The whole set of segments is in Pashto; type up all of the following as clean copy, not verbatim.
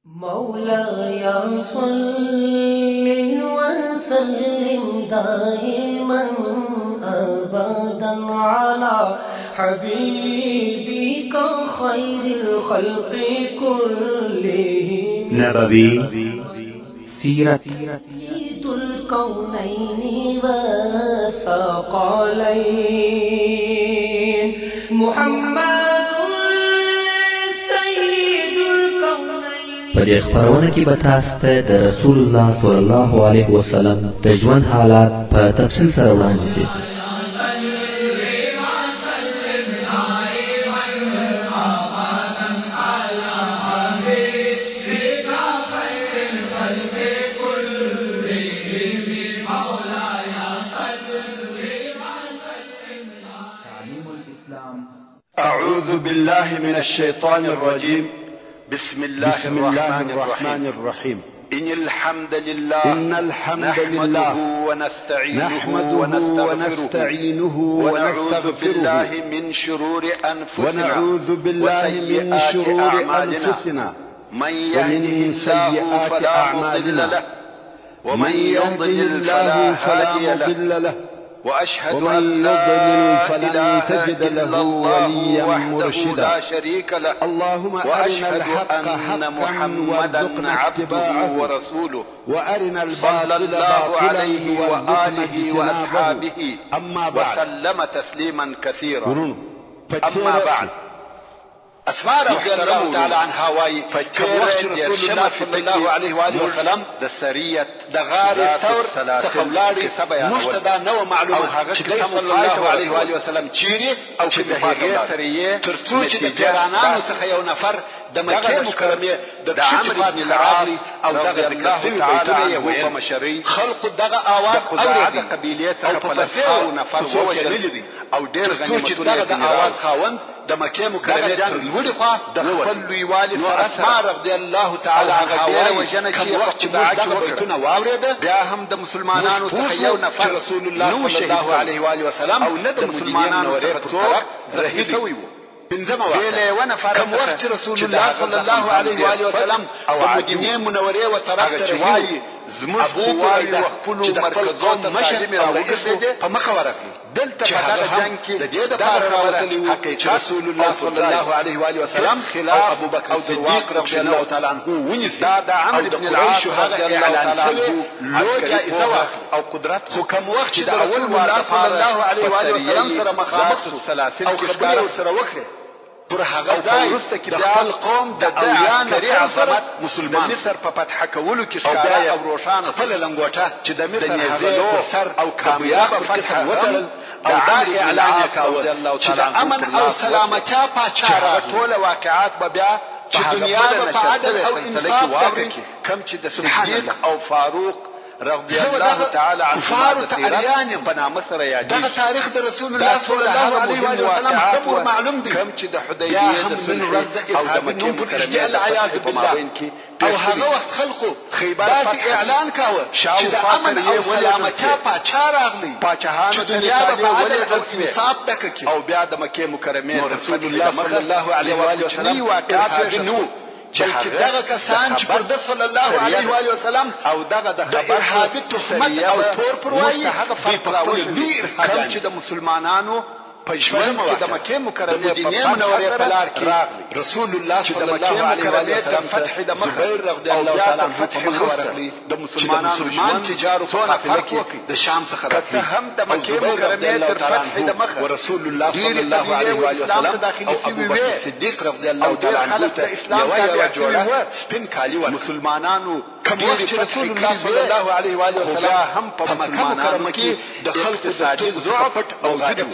مولاي صل وسلم دائما أبدا على حبيبك خير الخلق كلهم نبوي سيرة سيد الكونين والثقلين محمد په دې خبرونه کې به تاسو ته د رسول الله صلی الله علیه وسلم د ژوند حالات په تفصیل سره وړاندې شي. أعوذ بالله من الشيطان الرجيم. بسم الله الرحمن الرحيم. إن الحمد لله نحمده ونستعينه ونستغفره ونعوذ بالله من شرور أنفسنا وسيئات أعمالنا. من يهده الله فلا مضل له ومن يضلل فلا هادي له وأشهد أن لا إله إلا الله وحده لا شريك له وأشهد أن محمدا عبده ورسوله صلى الله عليه وآله وأصحابه وسلم تسليما كثيرا. أما بعد، اسماء رضي الله تعالى عنها واي كوخت رسول الله صلى الله عليه واله وسلم د سریت د غار ثور تخولاري مشتدا نو معلومه چې صلى الله عليه واله وسلم چیرې او چې د هغه سریه ترڅو چې د پیرانانو څخه یو نفر د مکه مکرمه د عمرو بن العاص او دغه الله تعالی په مشري خلق دغه اواز اوري قبيله څخه په لسو نفر ووجل او ډېر غنیمتونه د اواز خاوند د مکه مکرمه تر لوړې خوا د خپل لویوالي سره اسماء رضی الله تعالی عنها وجنه چې وخت دغه بیتونه واورېده بیا هم د مسلمانانو څخه یو نفر رسول الله صلی الله علیه و آله وسلم او نه د مسلمانانو څخه څوک زهید شوی وو. كم وقت رسول الله صلى الله عليه وآله وسلم ومدينة منورة وطرف ترهيو زموږ قواوي وخپلو مرکزو ته سالمې راوګرځېدې په مخه ورغلې. دلته په دغه جنګ کې دغه خبره حقیقت رسول الله صلی الله علیه و آله وسلم او ابو بکر صدیق رضی الله تعالی عنه ونیسي. دا د عمرو بن العاص رضی الله تعالی عنه عسکري او قدرت خو کوم وخت چې د رسول الله صلی الله علیه و آله وسلم سره مخامخ او خبرې سره وکړي پر هغه ځای د خپل قوم د عسکري عظمت مسلمان د مصر په فتح کولو کې ښکاره او روښانه خپل لنګوټه چې د مصر هغه او کامیابه فتح وکړل او دا اعلان وکاوه چې د امن او سلامتیا پاچا راغلی. ټول واقعات به بیا چې دنیا په عدل او انصاف واوري کوم چې د صدیق او فاروق رضي الله تعالى عنهما د سیرت په نامه سره یادېږي. دغه تاریخ د رسول الله صلی الله علیه و سلم معلوم دي کوم چې د حدیبیه د صلح او د مکې مکرمې په مابین کې او هغه وخت خلقو داسې اعلان کاوه چې د امن او سلامتیا پاچا راغلی پاچاهانو ته رسالې ولېږل شوې او بیا د مکې مکرمې د فتح د مخه صلی الله علیه و سلم واقعات نو بلکې دغه کسان چې پر د صلی الله علیه و آله وسلم او دغه د ارهابي تهمت او تور پروايي هغه فرق راوړي کوم چې د مسلمانانو په ژوند کې د مکې مکرمې په منورې په لار کې رسول الله صلی الله علیه و آله وسلم فتح د مخه او بیا د فتح ورغلی د مسلمانانو ژوند تجارت څونه فرق وکړي د شام څخه راځي هم د مکې مکرمې تر فتح د مخه ورسول الله صلی الله علیه و آله وسلم داخلي سوي وي صدیق رضی الله تعالی عنه ته اسلام تابع جوړه سپین کالی و مسلمانانو کوم وخت رسول الله صلی الله علیه و آله وسلم هم په مسلمانانو کې د خلق اقتصادي ضعف او غدر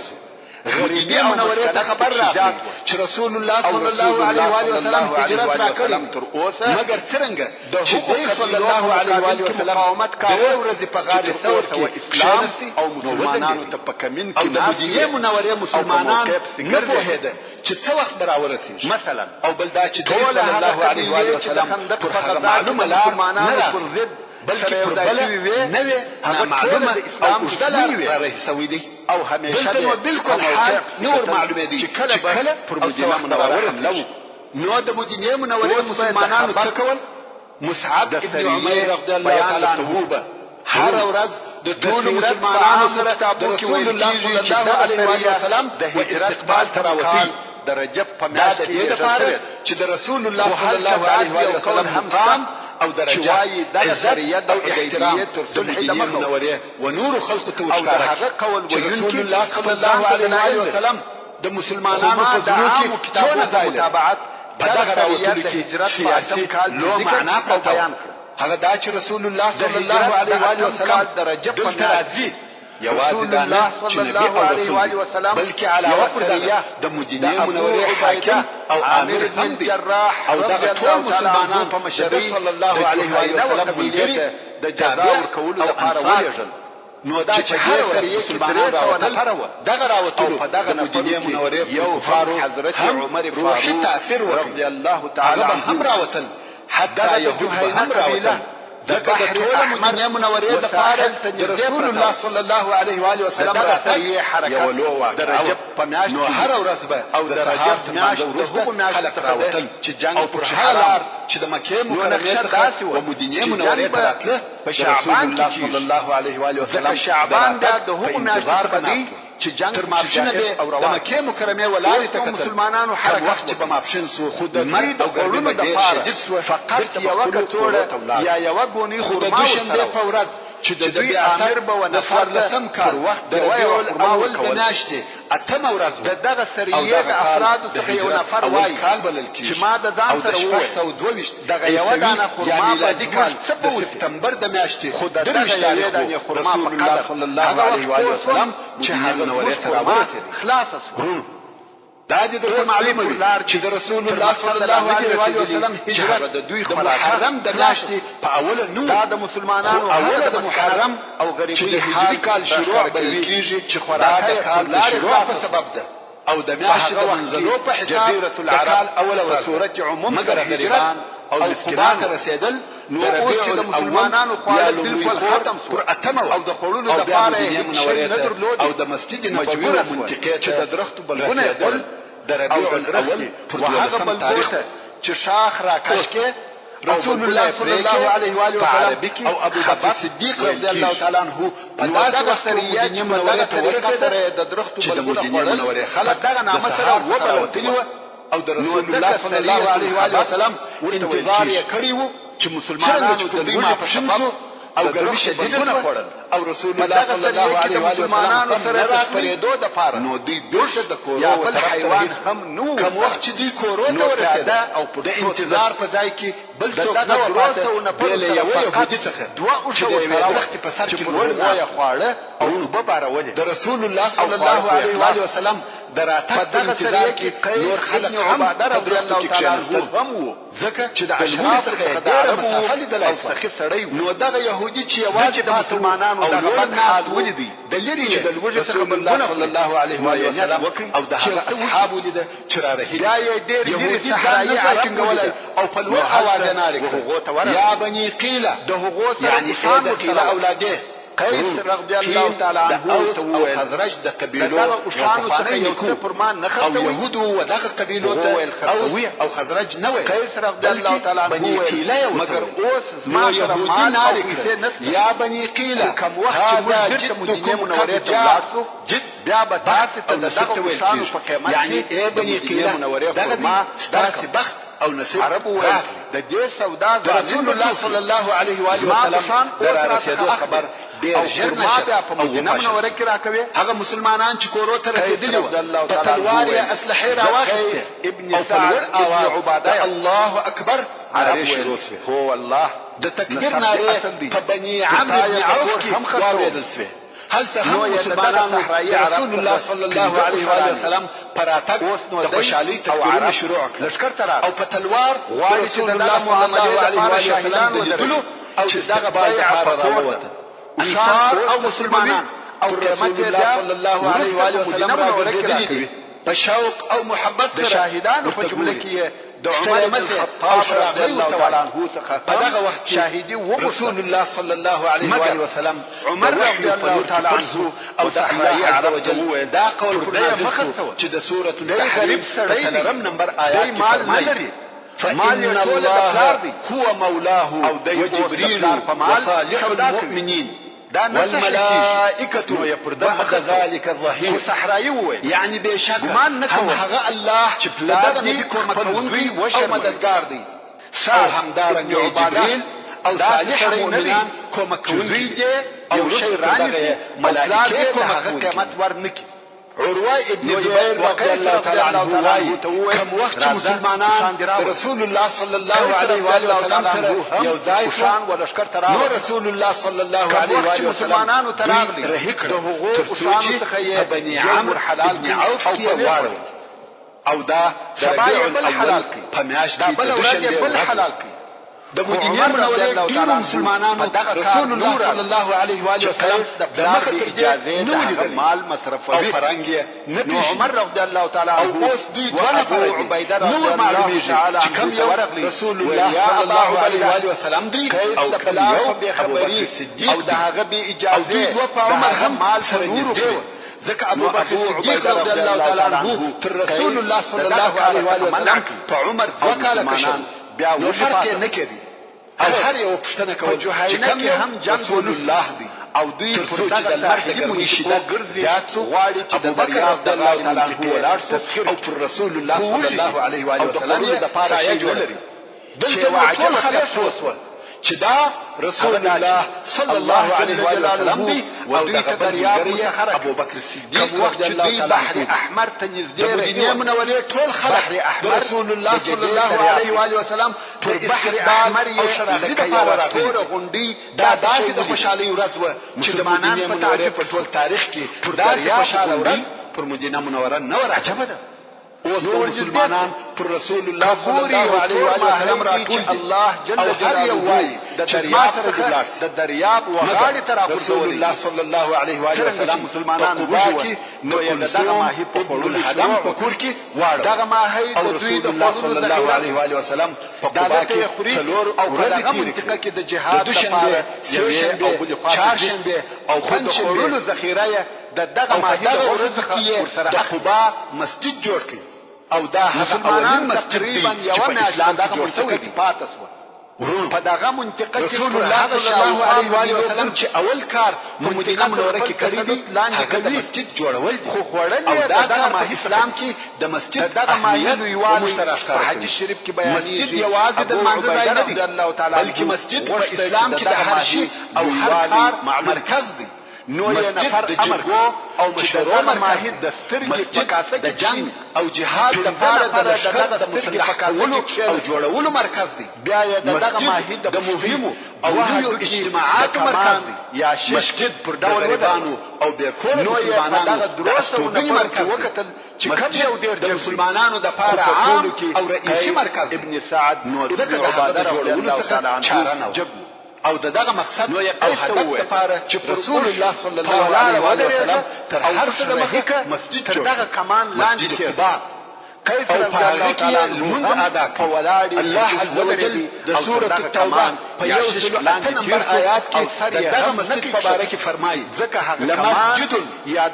غریبی او منورې ته خبر راغی چې رسول الله صلی الله علیه و آله وسلم هجرت راکړي تر اوسه مګر څنګه چې دوی صلی الله علیه و آله وسلم مقاومت کاوه ورځ په غار ثور کې اسلام او مسلمانانو ته په کمین کې د مدینه منورې مسلمانان نه پوهېده چې څه وخت راورسېږي مثلا او بل دا چې دوی صلی الله علیه و آله وسلم پر هغه معلومه مسلمانانو پر ضد بلکې پر بل نه وي هغه معلومه د اسلام شوی دی او همیشه بالکل حال نور معلومه دي چې کله پر مدینه منوره حمله نو د مدینه منورې مسلمانانو څه کول مصعب ابن عمیر رضی الله تعالی عنه هر ورځ د ټول مسلمانانو سره د رسول الله صلی الله علیه وسلم د هجرت ته راوتی د رجب په میاشت کې لپاره چې د رسول الله صلی الله علیه وسلم مقام او درجه عزت او احترام تر صلح د منورې و نور خلق ته او هغه قول رسول الله صلی الله علیه وسلم د مسلمانانو په زړه کې کتابونه متابعت بدغه راوتلو کې هجرت په اتم کال لو معنا په بیان کړ هغه دا چې رسول الله صلی الله علیه وسلم د رجب په میاشت رسول الله صلی الله علیه وسلم بلکې علاوه پر د مدینه منورې حاکم او عامر بن جراح او دغه ټول مسلمانان په مشرۍ صلی الله علیه وسلم د جزاء ورکولو لپاره ولېږل نو دا چې هر سریه کې 300 نفر و دغه راوتلو د مدینه منورې یو حضرت عمر فاروق رضی الله تعالی عنه هم راوتل حتی یهودانه قبیله ذکر ټول مدینه منورې د پاره د رسول الله صلی الله علیه و آله وسلم راځي حرکت د رجب په میاشت نو هر ورځ به او د رجب میاشت د هغو میاشت راوتل چې جنگ او پر حالار چې د مکه مکرمه څخه و مدینه منورې ته راتله په شعبان کې صلی الله علیه و آله وسلم شعبان د هغو میاشت څخه دی چې جنگ تر ماپښینه د مکه مکرمه ولارې ته مسلمانانو حرکت وخت په ماپښین سو خود د غړونو د پاره فقط یو کڅوړه یا یو غونی خرما وسره چې د دوی امر به ونفر لسم کال وخت د اول د ناشته اتمه ورځ د دغه سریه د افراد څخه یو نفر وایي چې ما د ځان سره وویل دغه یو دانه خرما په ذکر د سپتمبر د میاشتې خود دغه یو دانه خرما په قدر صلی الله علیه وسلم چې هغه منورې ته راوړل خلاص شو دا دې درته معلومه وي چې د رسول الله صلی الله علیه وسلم هجرت د دوی محرم د میاشتې په اوله نو دا د مسلمانانو اوله د محرم او غریبۍ چې د هجري کال شروع بلل کېږي چې خوراکه کال د شروع په سبب ده او د میاشتې د منځلو په حساب جزیرة العرب په صورت عموم سره غریبان او مسکینان رسیدل نو اوس چې د مسلمانانو خواړه بالکل ختم شو او د خوړلو د پاره هیڅ شی نه درلود او د مسجد نبوي منطقې چې د درختو بلګونه خپل د ربيع الاول وهغه بلګونه چې شاخ راکش کې رسول الله صلی الله علیه و آله وسلم او ابو بکر صدیق رضی الله تعالی عنه په دغه سریه چې په دغه طریقه سره د درختو بلګونه خپل خلک دغه نامه سره وبلوتلی او د رسول الله صلی الله علیه و آله وسلم انتظار یې کړی وو چې مسلمانانو د دوی په شپه او ګرمي شدیده او رسول الله صلی الله علیه و آله مسلمانانو سره د خپرېدو د پاره نو دوی بیرته د کورو یا بل حیوان هم نو کوم وخت چې دوی کورو ته ورسېده او د انتظار په ځای کې بل څوک نه و بل یو يهودي څخه دوه او شو سره وخت په سر کې وړه خواړه او په بارولې د رسول الله صلی الله علیه و آله وسلم دراتک په انتظار کې نور خلک هم رضی الله تعالی عنه هم وو ځکه چې د اشراف څخه د عربو او سخي سړی نو دغه يهودي چې یوازې د مسلمانانو دغه بد حال ولیدي د لري چې د لوږې څخه بلګونه صلی الله علیه و آله وسلم او د اصحاب ولید چې را رهید یا یې ډېر لري صحرایي عرب او په لوړ اواز نه یا بني قیل د هغو سره يعني شان قیل اولاده قیس رضی الله تعالی عنه ته او خزرج د قبیلو دغه اوشانو څخه یو څه فرمان نه خرڅوي او يهود او دغه قبیلو ته او خزرج نه وي قیس رضی الله تعالی عنه مگر اوس زما سره مال او پیسې نشته یا بني قیل کوم وخت چې موږ بیرته مدینه منورې ته ولاړ بیا به تاسو ته دغه اوشانو په قیمت کې د مدینه منورې فرما دغه بخت او نصیب عرب وایي د دې سودا رسول الله صلی الله علیه و آله وسلم درته خبر ډیر ژر نشه په مدینه منوره کې راکوي هغه مسلمانان چې کورو ته رسیدلي وو په تلوار یې اسلحه راوخته ابن سعد ابن عباده الله اکبر عرب هو الله د تکبیر ناره په بني عمرو بن عوف کې واوریدل شوی هل سهم مسلمانانو رسول الله صلی الله علیه و آله وسلم پراتک د خوشحالۍ تکبیرونه شروع کړل او په تلوار رسول الله صلی الله علیه و آله وسلم دلو او چې دغه بیعه په پورته انصار او مسلمانان او قیمت الله صلی الله علیه و آله وسلم راغلي په شوق او محبت سره د شاهدانو په جمله کې د عمر بن الخطاب رضی الله تعالی عنه څخه په دغه وخت شاهدي رسول الله صلی الله علیه و آله وسلم عمر رضی الله تعالی عنه او د الله عز وجل دا قول پر چې د سوره التحریم 3 نمبر آیات مال نه لري مال یې ټول د پلار دی هو مولاه او جبريل وصالح المؤمنين والملائكة بعد ذلك الظهير صحرايي وي يعني بشك هم هغه الله چې پلار دی کومکونکی او مددگار دی او همدارنګه جبريل او صالح المؤمنان کومکونکی او شی رانیسی ملائکه کومکونکی قیامت ورنکی عروة ابن زبير رضي الله تعالى عنه وايي كم وقت مسلمانان رسول الله صلى الله عليه وآله وسلم سره یو ځای شو نو رسول الله صلى الله عليه وآله وسلم رهي کړ تر څو چې بني عمرو ابن عوف کې واړو او دا ربيع الاول په میاشت کې د دوشنبه د مدینه منورې ډیرو مسلمانانو رسول الله صلی الله علیه و آله وسلم د مکه تر اجازه د مال مصرفوي او فرنګي نو عمر رضی الله تعالی عنه او ابو عبیده رضی الله تعالی عنه رسول الله صلی الله علیه و آله وسلم دی او کله به خبري او د هغه به اجازه د عمر مال فنور ځکه ابو بکر صدیق رضی الله تعالی عنه تر رسول الله صلی الله علیه و آله وسلم په عمر وکاله کشم بیا وشفاته نکړي هر یو پښتنه کوي چې کوم هم جنگ الله دی او دوی پر دغه ساحلي منشدات غواړي چې د دریاب د الله تعالی عنه ولاړ او پر رسول الله صلی الله علیه و آله وسلم د پاره شي جوړي دلته ټول خلک وسوه چې دا رسول الله صلی الله علیه و آله وسلم دی او د دریاب مسخره ابو بکر صدیق رضی الله تعالی عنه بحر احمر ته نږدې مدینه منورې ټول خلک رسول الله صلی الله علیه و آله وسلم پر بحر احمر یې لکه یو تور غونډي دا داسې د خوشالۍ ورځ و چې د مدینه منورې په ټول تاریخ کې داسې خوشاله ورځ پر مدینه منوره نه و عجبه ده اوس مسلمانان پر رسول الله صلی الله علیه و آله وسلم راټول الله جل جلاله د دریاب څخه د دریاب وغاړي تر رسول الله صلی الله علیه و آله وسلم مسلمانان وجوه نو یې دغه ماهی په خورل حرام په کور کې واړه دغه ماهی د دوی د صلی الله علیه و آله وسلم په قبا کې خوري او په دغه منطقه کې د جهاد لپاره یوې او بل خاطر او خورل ذخیره د دغه ماهی د ورځ څخه ورسره د قبا مسجد جوړ کړي او دا مسلمانان تقریبا یو میاشت دغه منطقه کې پاتې شو په دغه منطقه کې رسول الله صلی الله علیه و آله وسلم چې اول کار په مدینه منوره کې کړی دی هغه مسجد جوړول خو خوړل دغه ماهی اسلام کې د مسجد دغه ماهی لویوالي په حدیث شریف کې بیانېږي مسجد یوازې د منځ ځای نه دی بلکې مسجد په اسلام کې د هر شي او هر کار مرکز دی نو یې نفر امر او مشروع ماهی د سترګې په کاسه کې جنگ او جهاد لپاره د لشکر د مسلح کولو او جوړولو مرکز دی بیا یې دغه ماهی د مهمو او لویو اجتماعاتو مرکز دی یا مسجد پر ډول ودانو او د کور مسلمانانو دغه دروسه او مرکز وکتل چې کوم یو ډیر د مسلمانانو د لپاره عام او رئیسي مرکز ابن سعد نو ابن عباده رضی الله تعالی عنه او دغه مقصد او هدف لپاره چې رسول الله صلی الله علیه و وسلم تر هر څه د مسجد تر دغه کمان لاندې تیر كيف الله تعالى المنذ أداك الله عز وجل سورة التوبة فيوصل نمبر آيات دغه مسجد مبارك فرمای لمسجد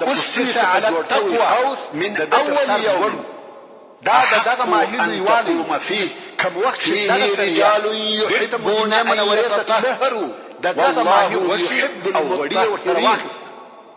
أسس على التقوى من أول يوم دا دغه ماهی لویوالی کوم وخت چې دغه رجال يحبون ان يتطهروا دغه ماهی وشي او وړي ورسره واخیست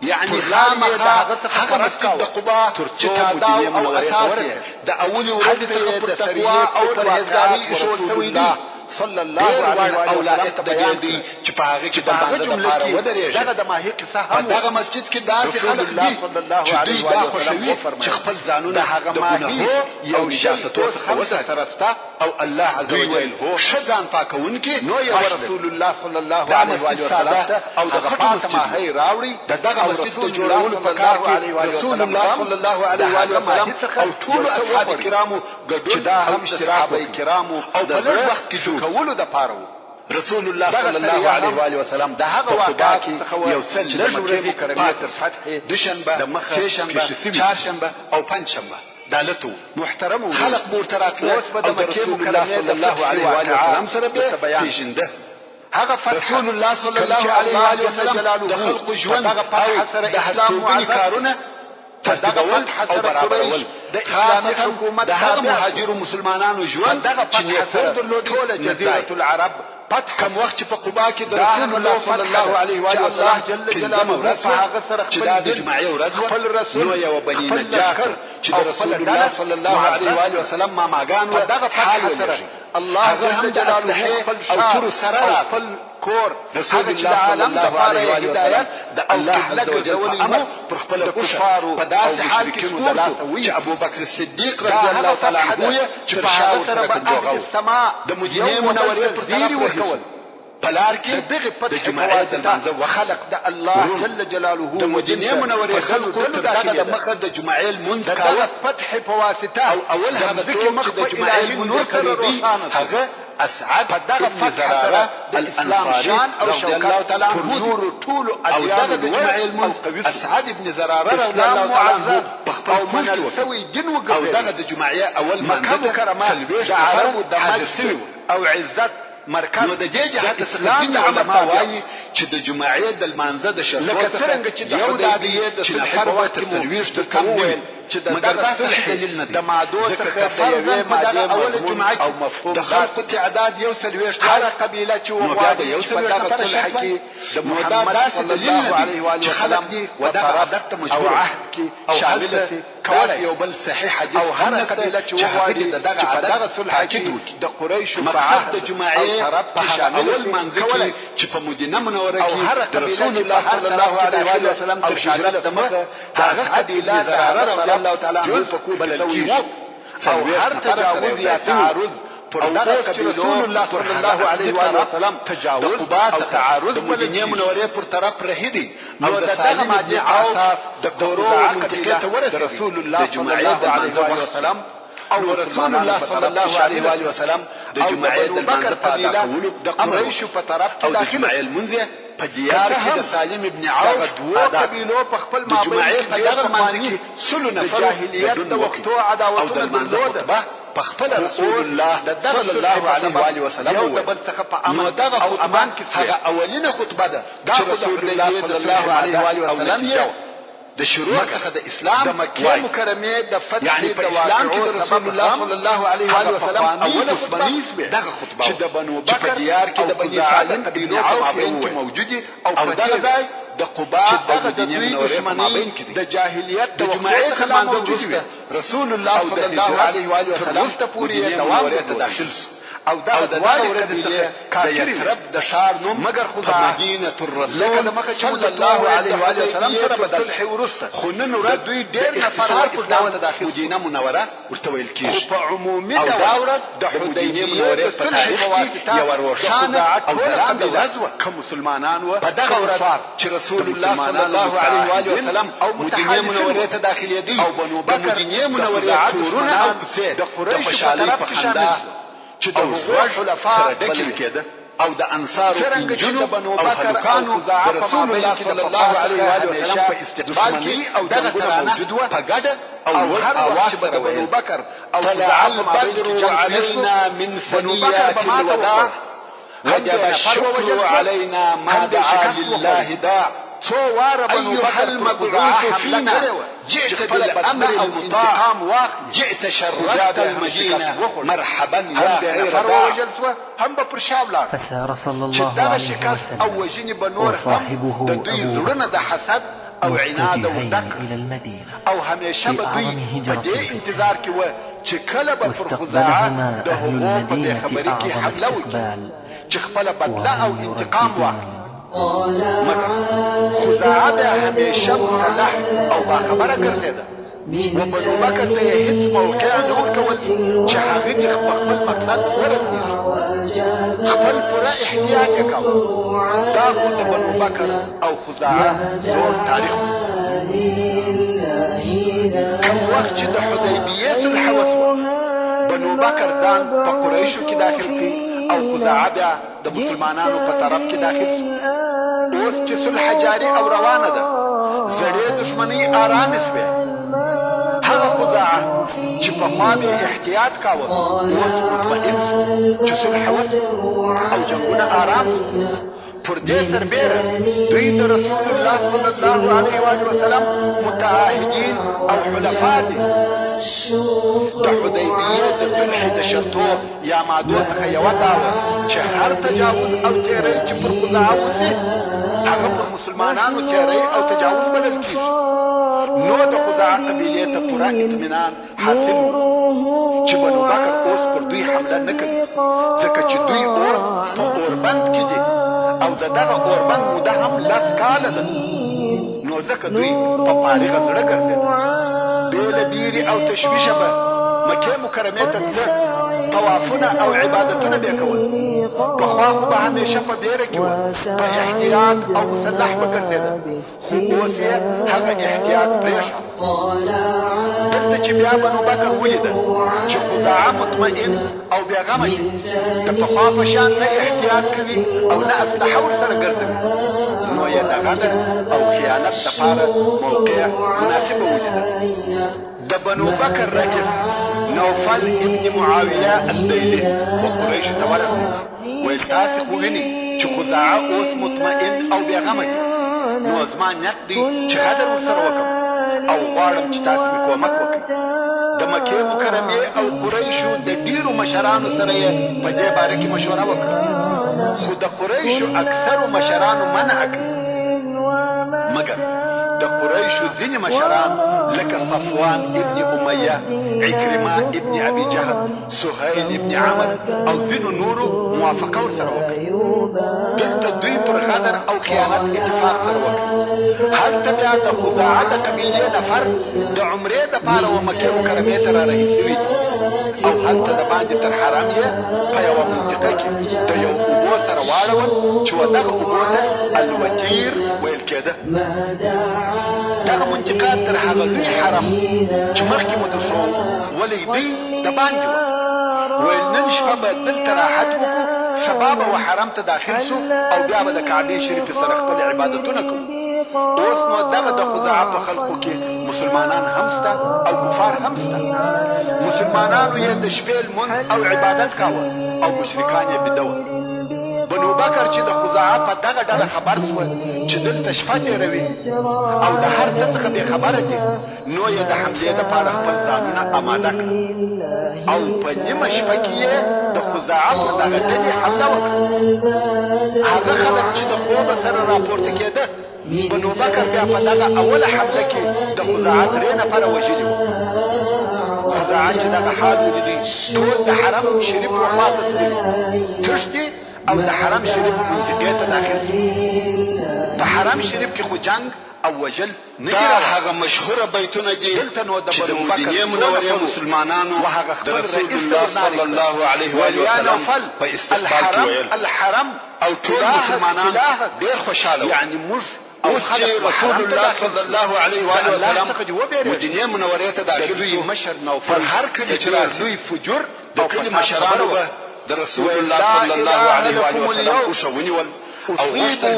يعني خامخا هغه مسجد د قباء چې تاداو او اساس د اول ورځ څخه پر تقوا او پرهیزګاري ایښودل شوی دی صلی الله علیه و سلم بیان دی چې په هغه کې د باندې لپاره ودرېږي دغه د ماهی قصه هم دغه مسجد کې داسې خلک دي صلی الله علیه و سلم فرمایي چې خپل ځانونه هغه ماهی او نجاستو څخه سرسته او الله عز وجل شذان پاکونکي نو یو رسول الله صلی الله علیه و سلم او دغه پاک ماهی راوړي دغه مسجد جوړول په کار کې رسول الله صلی الله علیه و سلم او ټول اصحاب کرامو ګډون او اشتراک کرامو او په لږ وخت کې کولو د پاره رسول الله صلی الله علیه و آله وسلم د هغه واقعات څخه یو څل لږ ورځې کرامه تر فتح دوشنبه سهشنبه چهارشنبه او پنځشنبه دالتو محترم خلق مرتراتله او د رسول الله صلی الله علیه و آله وسلم سره به پیژنده هغه فتح رسول الله صلی الله علیه و آله وسلم د خلق ژوند او د اسلام کارونه تدغه فتح سره قریش د اسلامي حکومت د هغه مهاجرو مسلمانانو ژوند دغه فتح سره ټوله جزیره العرب کم وخت چې په قبا کې د رسول الله صلی الله علیه و آله وسلم جل جلاله په هغه سره خپل د جمعې ورځ خپل رسول نو یو بنی نجار چې د رسول الله صلی الله علیه و آله وسلم ماماګان و دغه فتح سره الله جل جلاله خپل شان او خپل کور رسول الله صلی الله علیه و آله وسلم د الله عز وجل امر پر خپل کفارو په داسې حال کې سپورت چې ابو بکر صدیق رضی الله تعالی عنه چې په هغه سره به اهل السماء د مدینه منورې پر طرف ورکول پلار کې دغه فتح واسطه خلق د الله جل جلاله د مدینه منورې خلکو دغه د مخه د جمعې المنځ دغه فتح په واسطه او اول هغه ځکه مخ په الهي نور سره روښانه هغه اسعد دغه فتح سره د اسلام شان او شوکت پر نور ټول ادیان د جمعې المنځ اسعد ابن زراره رضی الله تعالی عنه په خپل منل سوی دین او دغه د جمعې اول مکه مکرمه د عربو د مجد او عزت مرکز نو د دې جهت اسلام د علماء وایي چې د جمعې د المانزه د شرطو لکه څنګه چې د حدیبیې د صلح په وخت کې سرویش د کم ویل چې دغه صلح د مادو څخه د یوې ماده مضمون او مفهوم د خلق تعداد یو سرویش هر قبیله چې وغواړي چې په دغه صلح کې د محمد صلی الله علیه و آله وسلم وطرف او عهد کې شامل شي کولای یو بل صحیح حدیث او هر قبیله چې وغواړي چې په دغه صلح کې د قریش په عهد د جمعې په شامل کولای چې په مدینه منوره کې رسول الله صلی الله علیه و وسلم تر هجرت دمخه هغه قبیله رضی الله تعالی عنه په کوم بلوي او هر تجاوز یا تعارض پر دغه قبیلو پر الله علیه و وسلم تجاوز او تعارض مدینه منوره پر طرف رهیدي او دغه ماده اساس د کورو منطقه د رسول الله صلی الله علیه و وسلم او رسول الله صلی الله علیه و آله وسلم د جمعې د بکر قبیله د قریش په طرف کې داخله المنزه په دیار کې د سالم ابن عوف دوه قبیلو په خپل مابین کې د معنی سلو نفر جاهلیت د وختو عداوتونه درلوده په خپل رسول الله صلی الله علیه و آله وسلم یو د بل څخه په امن او امان کې هغه اولینه خطبه ده چې رسول الله صلی الله علیه و آله وسلم یې د شروع څخه د اسلام د مکه مکرمه د فتح د واقعو رسول الله صلی الله علیه و آله وسلم اوله خطبه دغه خطبه چې د بنو بکر دیار کې د بنی سالم قبیلو په مابین کې موجودي او دغه ځای د قباء او د دوی دشمنی د جاهلیت د جمعې کلام موجوده رسول الله صلی الله علیه و آله وسلم مستپوری دوام داخل او دا دوه قبیله کافر رب د شار نوم مگر خدا مدینه الرسول صلی الله علیه و آله وسلم سره بدل صلح ورسته خنن ورته دوی ډیر نفر اسلام ته داخل مدینه منوره ورته ویل کیږي په عمومي ډول د حدیبیه منوره په تاریخ واسطه یو روښانه او قبیله کوم مسلمانان و په دغه ورځ چې رسول الله صلی الله علیه و آله وسلم او مدینه منوره ته داخليدي او بنو بکر مدینه منوره تورونه او د قریش په طرف کې شامل چې د هغوی حلفاء بلل کېده او د انصار جنوب بنو بکر او خزاعه رسول الله صلی الله علیه و آله وسلم په استقبال کې او دغه موجود و په ګډه او هر وخت چې بنو بکر او خزاعه په مابین کې جنگ علينا من ثنيات الوداع وجب الشكر علينا ما دعا لله داع څو واره بنو بکر په خزاعه حمله کړې و جئت بالامر المطاع جئت شرفت المدينه مرحبا يا خير داع هم به پر شا ولاړ فسار صلى الله چې عليه دغه وسلم شکست او وژنې به نور هم د دوی زړونه د حسد او عناد او دک او همیشه به دوی په دې انتظار کې و چې کله به پر خزاعه د هغو په بې خبري کې حمله وکړي چې خپله بدله او انتقام واخلي مګر خزاعه به همیشه مسلح او باخبره ګرځېده و بنو بکر ته یې هیڅ موقع نه ورکول چې هغه دې خپل مقصد ورسېږي خپل پوره احتیاط یې کاوه دا خو د بنو بکر او خزاعه زوړ تاریخ کوم وخت چې د حدیبیې صلح وسوه بنو بکر ځان په قریشو کې داخل کړي او خزاعه بیا د مسلمانانو په طرف کې داخل شو اوس چې صلح جاري او روانه ده زړې دشمنۍ آرامې شوې هغه خزاعه چې پخوا به احتیاط کاوه اوس مطمئن شو چې صلح وسو او جنګونه آرام شو پر دې سربیره دوی د رسول الله صلی الله علیه و وسلم متعاهدین او حلفا دي. د حدیبیې د صلح د شرطو یا مادو څخه یوه دا وه چې هر تجاوز او تیری چې پر خزاعه وسي هغه پر مسلمانانو تیری او تجاوز بلل کیږي. نو د خزاعه قبیلې ته پوره اطمینان حاصل و چې بنو بکر اوس پر دوی حمله نه کوي، ځکه چې دوی اوس په اوربند کې دي او د دغه اوربند موده هم 10 کاله ده. نو ځکه دوی په فارغه زړه ګرځېدل. بې له بیرې او تشویشه به مکې مکرمې ته تله، طوافونه او عبادتونه به یې کول. پخوا خو به همیشه په بیره کې وه، په احتیاط او مسلح به ګرځېده، خو اوس یې هغه احتیاط پرېښود. دلته چې بیا بنو بکر ولیده چې خزاعه مطمئن او بېغمه دي، د پخوا په شان نه احتیاط کوي او نه اسلحه ورسره ګرځوي، نو یې د غدر او خیانت دپاره موقع مناسبه ولیده. د بنو بکر رئیس نوفل ابن معاویه الدیلي و قریشو ته ورغلی، ویل تاسې خو وینئ چې خزاعه اوس مطمئن او بېغمه دي، نو زما نیت دی چې غدر ورسره وکړم او غواړم چې تاسې مې کومک وکړئ. د مکې مکرمې او قریشو د ډیرو مشرانو سره یې په دې باره کې مشوره وکړه، خو د قریشو اکثرو مشرانو منع کړه، مګر د قریشو ځینې مشران لکه صفوان ابن امیه، عکرمه ابن ابي جهل، سهیل ابن عمر او ځینو نورو موافقه ورسره وکړه. دلته دوی پر غدر او خیانت اتفاق سره وکړه. هلته بیا د خزاعه د قبیلې نفر د عمرې دپاره و مکې مکرمې ته رارهي سوي دي او هلته د باندې تر حرم یې په یوه منطقه کې د یو اوبو سره واړول چې و دغه اوبو ته الوتیر ویل کېده. دغه منطقه تر هغه لوی حرم چې مخکې مو درښو ولې دوی د باندې وه. ویل نن شپه به دلته راحت وکړو، سبا به و حرم ته داخل سو او بیا به د کعبې شریفې سره خپل عبادتونه کوو. اوس نو دغه د خزاعه په خلقو کې مسلمانان هم شته او کفار هم شته. مسلمانانو یې د شپې لمونځ او عبادت کاوه او مشرکان یې بیده وه. بنو بکر چې د خزاعه په دغه ډله خبر سوه چې دلته شپه تېروي او د هر څه څخه بې خبره دي، نو یې د حملې دپاره خپل ځانونه اماده کړه او په نیمه شپه کې یې د خزاعه پر دغه ډلې حمله وکړه. هغه خلک چې د خوبه سره راپورته کېده، بنو بکر بیا په دغه اوله حمله کې د خزاعه 3 نفره وژلي وو. خزاعه چې دغه حال ولیدی، ټول د حرم شریف ورپاته سولي، تښتي او د حرم شریف منطقې ته داخل شو. په حرم شریف کې خو جنگ او وژل نه دي. دا هغه مشهوره بیتونه دي دلته نو د بنو بکر منورې مسلمانانو وهغه خپل رسول الله صلی الله علیه و وسلم په استقبال ویل الحرم او ټول مسلمانان ډېر خوشاله وو. یعنی موږ اوس چې رسول الله صلی الله علیه و وسلم مدینه منورې ته داخل شو، مشر نوفل پر هر کلي چې راځي لوی فجور د کلي مشرانو به د رسول الله صلی الله علیه و وسلم اوښه ونیول او غوښتل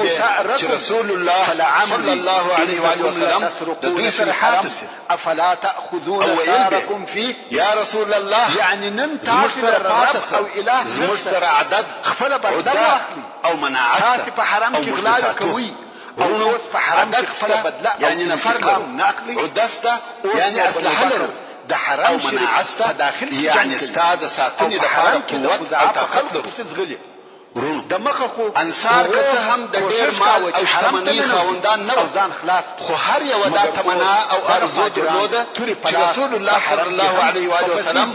چې رسول الله صلی الله علیه و وسلم د دوی سره حرم افلا تاخذون ثاركم فيه یا رسول الله، یعنی نن تاسو رب او اله زموږ سره عدد خپل بدل واخلي او مناعت تاسو په حرم کې غلا کوي او اوس په حرم کې خپل بدله یعنی نفر نقلي عدسته یعنی اسلحه لرو د حرم شریف په داخل کې یعنی استاد ساتنې د حرم کې د خزاعه په خلکو پسې ځغلي. د مخه خو انصار که څه هم د ډېر مال او شتمنۍ خاوندان نه وو، ځان خلاص خو هر یوه دا تمنا او ارزو درلوده چې رسول الله صلی الله علیه و وسلم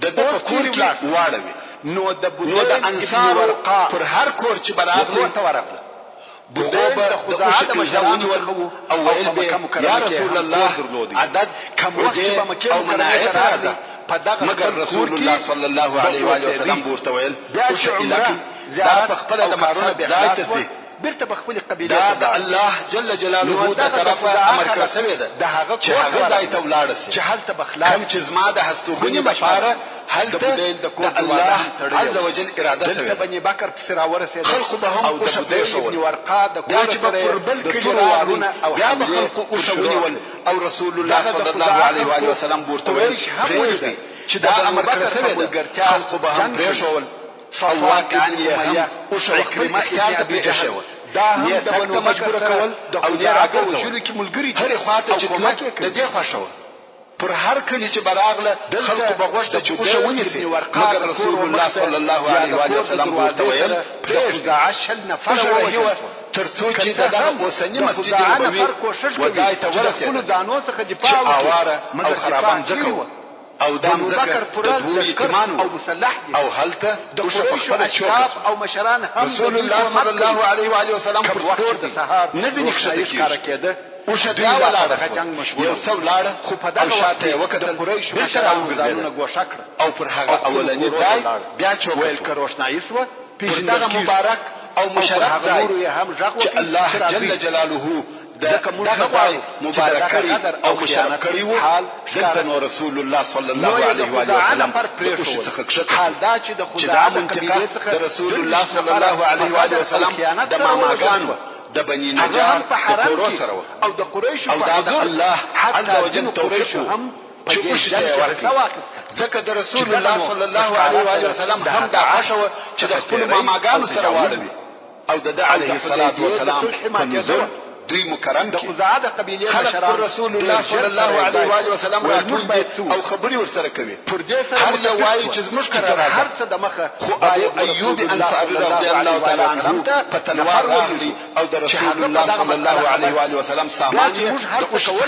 د ده په کور کې واړوي. نو د انصارو پر هر کور چې به راغلي بدل د خزاعه د مشرانو څخه او ویل به یا رسول الله عدد کم وخت چې به مکې مکرمې ته راغلي په دغه مگر رسول الله صلی الله علیه و وسلم ورته ویل دا په خپل د مقصد ځای ته ځي بیرته په خپل قبیله ته د الله جل جلاله د طرفه امر کړی شوی ده د هغه چې هغه ځای ته ولاړ شي چې هلته بخلاص کوم چې زما د هستوګنې لپاره هلته د الله عز وجل اراده شوې دلته بني بکر پسې راورسېدل خلقو به هم او د بدیل ابن ورقا د کور سره د ټولو وارونه او یا به خلقو اوښه ونیول او رسول الله صلی الله علیه و وسلم ورته ویل چې دا امر کړی شوی ده خلقو به هم پرېښول او واقعا یې هم عکرمه ابن ابي جهل دا هم د بنو بکر کول او نیراګه وشلو کې ملګری هرې خواته چې د دې خوښو پر هر کلی چې براغله خلکو بغوښته چې اوښه ونیسي مګر رسول الله صلی الله علیه وسلم ورته ویل خزاعه شل نفر ووژل ترڅو چې دغه اوسني مسجد نبوي ودای ته ورسېد خپلو ځانو څخه دفاع وکړي او خرابان ځکه او دام ذکر پرد لشکر او مسلح دي او هلته د قریش اشراف او مشران هم رسول الله صلی الله علیه و آله وسلم پر وخت د سهار نبی ښکار کېده او شدا ولاړه جنگ مشهور یو څو لاړه خو په دغه وخت د قریش مشران ځانونه ګوښه کړ او پر هغه اولنی ځای بیا چوک ویل کروشنایي سو پیژندل مبارک او مشرف ځای چې الله جل جلاله ځکه موږ نه غواړو مبارک کړي او مشرف کړي وو دلته نو رسول الله صلی الله علیه و سلم حال دا چې د خدای د قبیله څخه رسول الله صلی الله علیه و سلم د ماماګانو د بنی نجار د کورو سره او د قریش په حضور الله عز وجل توفیق هم په دې جنگ کې واقع ځکه د رسول الله صلی الله علیه و سلم هم د عاشو چې د خپل ماماګانو سره واړوي او د علیه الصلاة والسلام منظور دوی مکرم کی د خزاعه د قبیله مشران رسول الله صلی الله علیه و آله وسلم راټول او خبري ورسره کوي پر دې سره هر وایي چې زموږ قرار هر څه د مخه خو ابو ایوب انصاری رضی الله تعالی عنه په تلوار راغلی او د رسول الله صلی الله علیه و آله وسلم سامان یې د اوښ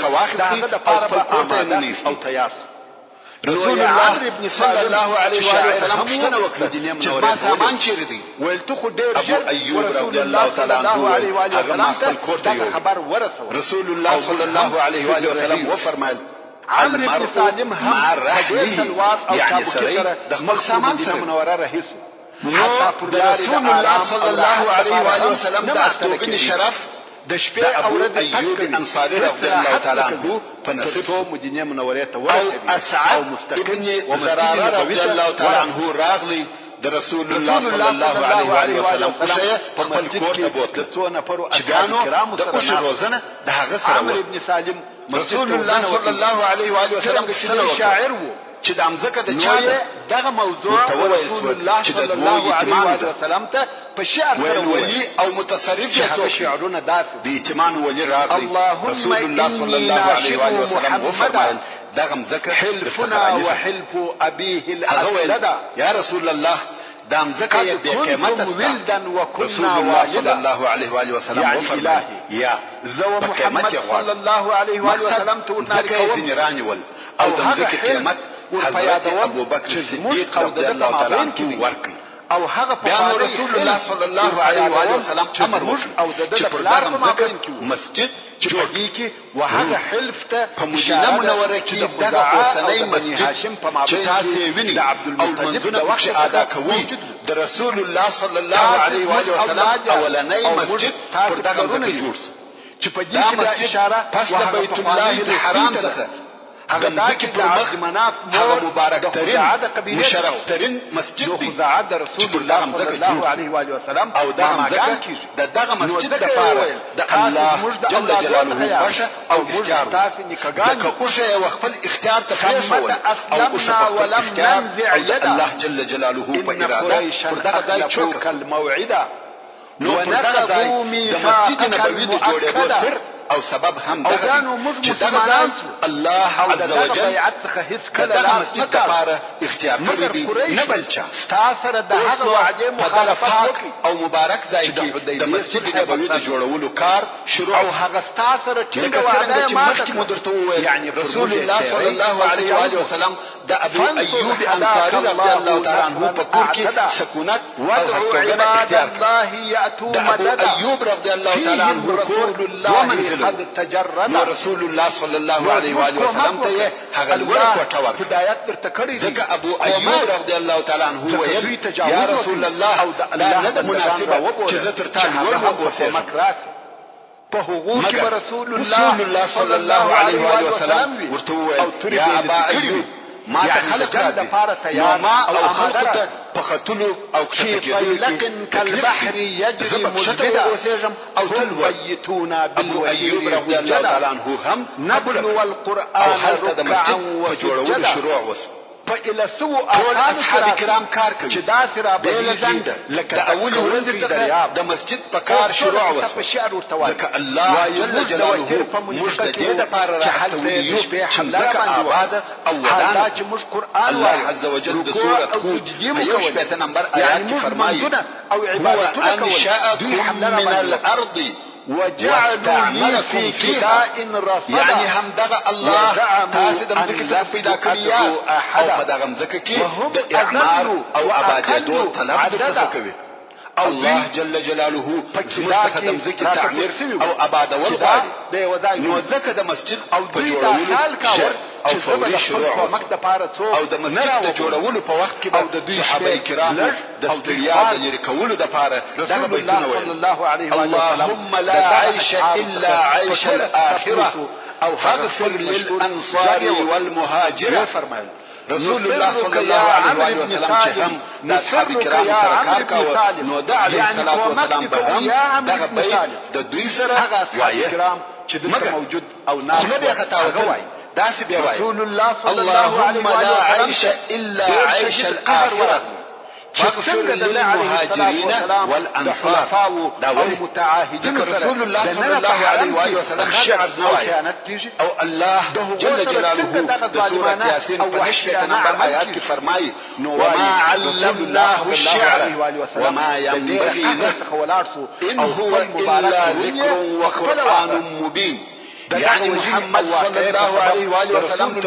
خواخ د پاره آماده او تیار رسول الله صلی الله علیه و آله وسلم پوښتنه وکړه چې ما سامان چیرې دی ویل ته خو ډېر ژر رسول الله صلی الله علیه و آله وسلم ته دا خبر ورسول رسول الله صلی الله علیه و آله وسلم وفرمایل عمرو بن سالم هم په تلوار او چابکي سره د خپل سامان سره منوره رهیس حتی پر رسول الله صلی الله علیه و آله وسلم د استوګنې شرف د شپې او ورځې ایوب انصاری رضی الله تعالی عنه په نصیب مدینه منوره ته ورسېد او مستقیم و زراره رضی الله تعالی عنه راغلی د رسول الله صلی الله علیه و سلم په مسجد کې د څو نفرو اشخاص کرام سره د روزنه د هغه سره عمرو ابن سالم رسول الله صلی الله علیه و سلم چې شاعر وو چې د امزکه د چا دغه موضوع رسول الله صلی الله علیه و سلم ته په شعر سره ولی او متصرف چې شعرونه داسې د ایتمان ولی راغلی رسول الله صلی الله علیه و سلم وفرمایل دغه امزکه حلفنا وحلف ابيه الاسلدا یا رسول الله دام زکه د قیامت ولدن وكنا والدا الله عليه واله وسلم وفرمایل یا زو محمد صلی الله علیه و سلم ته ورنه رانیول او د ذکر قیامت حضرت ابو بکر صدیق رضی الله تعالی عنه ورکی او هغه په رسول الله صلی الله علیه و سلم امر او د پلار په مابین کې مسجد جوړی کی وهغه حلف ته په مدینه منوره کې دغه اوسنۍ مسجد هاشم په مابین کې د عبد المطلب د وخت ادا کوي د رسول الله صلی الله علیه و سلم اولنۍ مسجد پر دغه جوړ چې په دې کې اشاره وهغه بیت الله الحرام څخه هغه دا چې د عبد مناف مور مبارک ترين مشرف ترين مسجد دی خزاعه د رسول الله صلی الله علیه و آله وسلم او دا مکان کې دغه مسجد د پاره د الله جل جلاله بشه او موږ تاسو نکګان کوشه او خپل اختیار ته پریښو او اسلمنا ولم ننزع يدا الله جل جلاله په اراده پر دغه ځای چوک الموعده ونقضوا ميثاقك المؤكد او سبب هم ده چې مسلمانان الله عز وجل بیعت څخه هیڅ کله لاس نه کړ اختیار کړی دی نه بلچا ستاسره د هغه وعده مخالفت وکړي او مبارک ځای کې د مسجد نبوي د جوړولو کار شروع او هغه ستاسره ټینګه وعده ما درته وویل یعنی رسول الله صلی الله علیه و آله وسلم د ابو ایوب انصاری رضی الله تعالی عنه په کور کې سکونت او عباد الله یاتو مدد ایوب رضی الله تعالی عنه رسول الله قد تجرد رسول الله صلی الله علیه و آله وسلم ته هغه ورکوټه ورکړه هدایت درته کړی دی ځکه ابو ایوب رضی الله تعالی عنه ویل یا رسول الله او د الله نه مناسبه چې زه تر تا ور وسم په حقوق کې رسول الله صلی الله علیه و آله وسلم ورته ویل یا ابا ایوب ما ته خلق د پاره تیار او آماده پختلو او کشفکیدو كالبحر يجري مجبدا او تلبيتونا بالوتير رجدا نتلو القرآن ركعا وسجدا په السو آسانو اصحاب کرام کار کوي چې داسې رابهیږي لکه د اول ورځې څخه د مسجد په کار شروع وشو په شعر ورته وایي ځکه الله جل جلاله موږ د دې دپاره چې هلته د شپې حمله آباده او ودانه چې موږ قرآن الله عز وجل د سورة هود یو شپېته نمبر آیات کې فرمایي او عبادتونه کول دوی حمله من الارض وجعلوا لي في كداء رصدا يعني هم دغه الله تاسو د مځکې څخه پیدا کړی یاست او په دغه مځکه کې د اعمار او ابادیدو طلب درڅخه کوي الله جل جلاله څخه د مځکې تعمیر او ابادول غواړي نو ځکه د مسجد او دوی دا خیال کاوه او فوري شروع کومک د پاره څو او د مسجد د جوړولو په وخت کې د صحابه کرام د ستړیا د لري کولو د پاره رسول الله صلی الله علیه و سلم اللهم لا عيش الا عيش الاخره او فاغفر للانصار والمهاجر فرمایل رسول الله صلی الله علیه و سلم چې هم د اصحاب کرام سره کار کاوه نو د علیه الصلاه والسلام به هم دغه بیت د دوی سره هغه اصحاب کرام چې دلته موجود او ناس هغه وایي داسې بیا وایي رسول الله صلی الله علیه و سلم عيش الا عيش الاخره فاغفر للمهاجرين والانصار او متعاهدين رسول الله صلى الله عليه وسلم شعر نوايا او الله جل جلاله سورة ياسين فنشفة نمبر آيات فرماي وما علمناه الشعر وما ينبغي له إن هو إلا ذكر وقرآن مبين يعني محمد صلى الله عليه وآله وسلم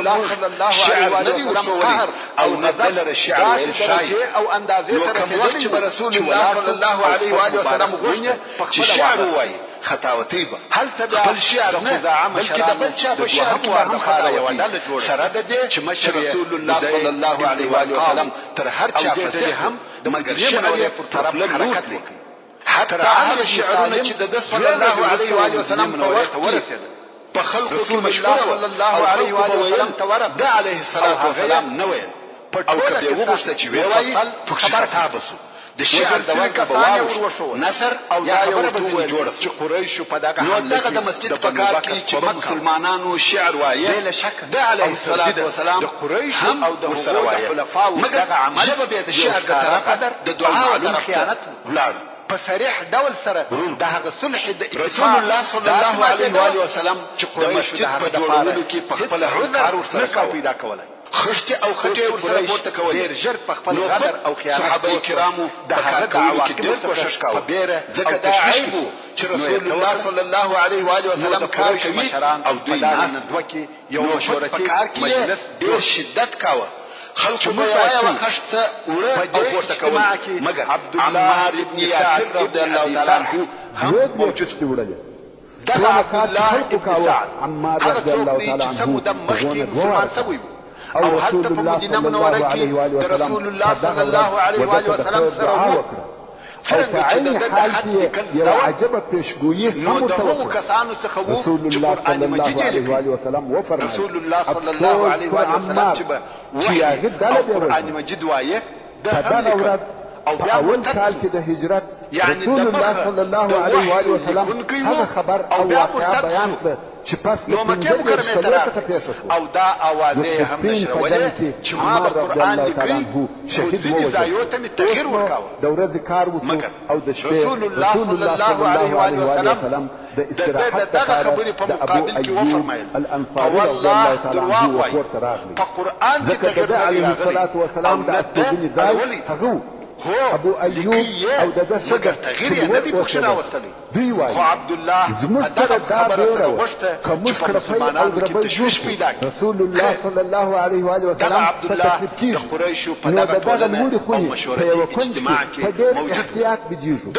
شعر نبي وشوري او نزل الشعر والشاي او اندازې ته رسېدلی رسول الله صلى الله عليه وآله وسلم غوښته چې شعر وایي خطاوتي به هلته بیا خپل شعر نه بلکې د بل چا په شعر کې هم خطاوتي سره د دې چې رسول الله صلی الله عليه وآله وسلم تر هر چا فصیح هم مګر شعر یې پر طرف حرکت وکړي حتی هغه شعرونه چې د صلی الله عليه وآله وسلم په وخت ورسېدل په خلقو کې مشهور صلی الله علیه و سلم تورب ده علیه الصلاه والسلام نو ویل او کله وګورئ چې ویل په خبر تابسو د شعر د وګه بواو نصر او یا خبره به جوړه چې قریش په دغه حمله کې د مسجد په کار کې چې مسلمانانو شعر وایي ده علیه الصلاه والسلام د قریش او د خلفاو دغه عمل به د شعر د طرفه د دعا او خیانت ولاړ په صریح ډول سره د هغه صلح د اتفاق رسول الله صلی الله علیه و آله وسلم چې قریش د هغه لپاره کې په خپل کار ورسره پیدا کولای خشته او خټه ورسره ورته کولای ډیر ژر په خپل غدر او خیانت صحابه کرامو د هغه د عواقب کوشش کاوه ځکه دا عیب چې رسول الله صلی الله علیه و آله وسلم کار کوي او دوی نه دوکي یو مشورتي مجلس ډیر شدت کاوه خلق بيايا وخشت ورد او پورته کول مگر عمار ابن یاسر رضی الله تعالی عنہ هم موجود دی دغه عبد الله ابن سعد عمار رضی الله تعالی عنہ سمو مخکې مسلمان سوی او هلته په مدینه منوره کې رسول الله صلی الله علیه و سلم سره څنګه چې د حال کې یو عجبه پیشګویی هم ورته کسانو څخه وو رسول الله صلی الله علیه و سلم وفرمایل رسول الله صلی الله علیه و سلم چې هغه دغه قرآن مجید وایي دغه ورځ او په اول کال کې د هجرت رسول الله صلی الله علیه و سلم هغه خبر او واقعا بیان کړ چې پس نو مکه مکرمه ته او دا اوازه هم نشرولې چې ما په قرآن لیکلي شهید وو زایوته می تغییر ورکاو د ورځې کار وکړ او د شپې رسول الله صلی الله علیه و سلم د استراحت دغه خبرې په مقابل کې وفرمایل والله درواغ وایي په قرآن کې تغییر علیه الصلاه والسلام د استوګنی ځای هغه ابو ایوب او د مگر تغییر یې نه دی پکښ راوستلی دوی وایي خو عبدالله زموږ سره دا ډېره وه که موږ کړپۍ او دربۍ جوړ رسول الله صلی الله علیه و سلم په تکلیف کېږي نو د دغه لوړې خونې په یوه کونج کې په ډېر احتیاط بېجېږو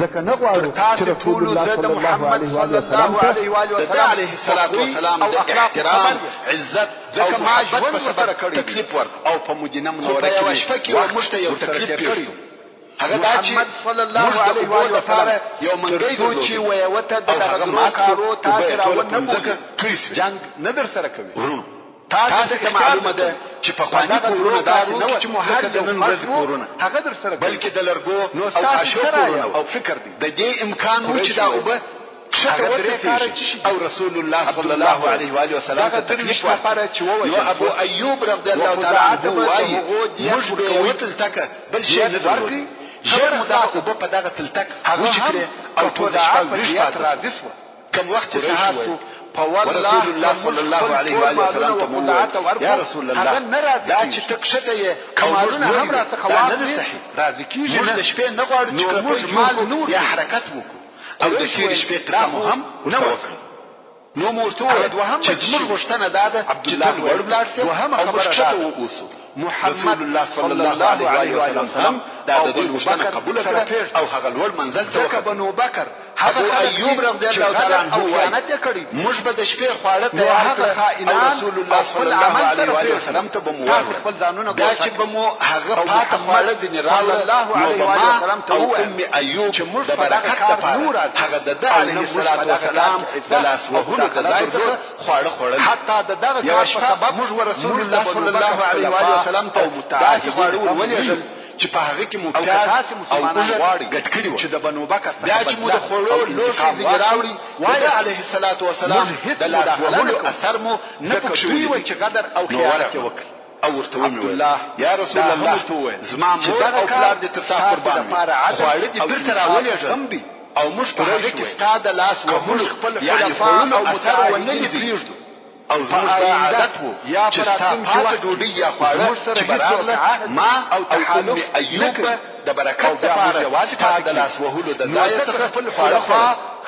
ځکه نه غواړو چې رسول الله صلی الله علیه و سلم ته د علیه الصلاة والسلام د احترام عزت ځکه ما ژوند ورسره کړی او په مدینه منوره کې یوه شپه کې موږ ته یو تکلیف پېښ هغه دا چې محمد صلی الله علیه و سلم یو منګی درڅو چې ویوته د دغه درو کارو تاسو راونه بوږي جنگ نه در سره کوي تاسو ته معلومه ده چې په خواني کورونه داسې نه چې محل نن ورځې کورونه هغه در سره بلکې د لرګو او اشو کورونه او فکر دی د دې امکان و چې دا اوبه هغه درې کاره چې او رسول الله صلی الله علیه و آله وسلم ته تکلیف لپاره چې ووجل نو ابو ایوب رضی الله تعالی عنہ وايي موږ به وتل تک بل شي نه درلود ژر مدافع په دغه تلتک هغه کړ او ټول شپه راځي سو کوم وخت سهاسو فوالله صلى الله عليه وآله وسلم يا رسول الله دا چې تکشته یې کمالونه هم را څخه واخلي راځي کیږي موږ د شپې نه غواړو چې موږ مال نور یا حرکت وکړو او د شپې قسم هم وکړو نو مرتو چې موږ غوښتنه ده چې ټول ور بلار سي او مشکته ووسو محمد الله صلی الله علیه و سلم دا د دې غوښتنه قبول کړه او هغه لوړ منزل ته ځکه بنو بکر ابو ایوب رضی الله تعالی عنہ خیانت کړی موږ به د شپې خواړه تیار کړو او رسول الله صلی الله علیه و سلم ته به مو خپل ځانونه دا چې به مو هغه پاته خواړه د صلی الله علیه و سلم ته او ام ایوب چې موږ په دغه کار نور هغه د علیه الصلاه والسلام د لاس وهلو د ځای څخه خواړه خوړل حتی دغه کار په سبب موږ رسول الله صلی الله علیه و سلم ته داسې خواړه ولېږل چې په هغه کې مو تاسو مسلمانان غواړي چې د بنو بکر څخه چې مو د خورو لوښي دې راوړي وای علیه الصلاه والسلام د لاس وهلو اثر مو نه پکښوي چې غدر او خیانت وکړي او ورته ویل یا رسول الله زما مور او پلار دې تر تاسو قربان خواړه دې بیرته راولېږل او موږ په هغه کې ستاد لاس وهلو یعنی خورو او متعاونین پریږدو او زموږ عادت وو چې ستاسو پاتې ډوډۍ یا خواړه چې برابر ما او ام ایوب د برکت لپاره ستاسو د لاس وهلو د ځای څخه خواړه